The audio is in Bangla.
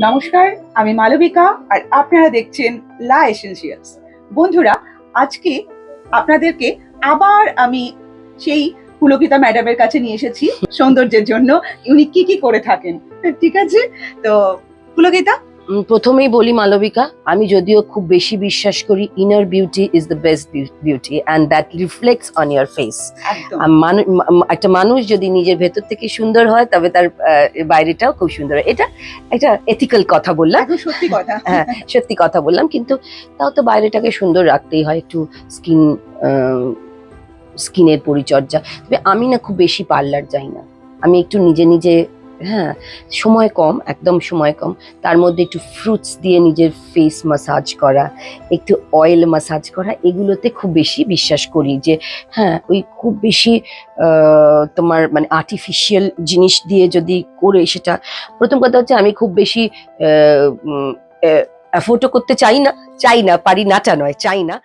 নমস্কার, আমি মালবিকা আর আপনারা দেখছেন লা এসেনশিয়ালস। বন্ধুরা, আজকে আপনাদেরকে আবার আমি সেই পুলকিতা ম্যাডামের কাছে নিয়ে এসেছি সৌন্দর্যের জন্য। উনি কি কি করে থাকেন, ঠিক আছে? তো পুলকিতা, প্রথমেই বলি মালবিকা, আমি যদিও খুব বেশি বিশ্বাস করি inner beauty is the best beauty and that reflects on year face. একদম একটা মানুষ যদি নিজের ভেতর থেকে সুন্দর হয় তবে তার বাইরেটাও খুব সুন্দর হয়। এটা একটা এথিক্যাল কথা বললাম, একদম সত্যি কথা। হ্যাঁ সত্যি কথা বললাম, কিন্তু তাও তো বাইরেটাকে সুন্দর রাখতেই হয়, একটু স্কিনের পরিচর্যা। তবে আমি না খুব বেশি পার্লার যাই না, আমি একটু নিজে নিজে, হ্যাঁ সময় কম, একদম সময় কম, তার মধ্যে একটু ফ্রুটস দিয়ে নিজের ফেস মাসাজ করা, একটু অয়েল মাসাজ করা, এগুলোতে খুব বেশি বিশ্বাস করি। যে হ্যাঁ, ওই খুব বেশি তোমার মানে আর্টিফিশিয়াল জিনিস দিয়ে যদি করে, সেটা প্রথম কথা হচ্ছে আমি খুব বেশি অ্যাফোর্ডও করতে চাই না, পারি নাটা নয়, চাই না।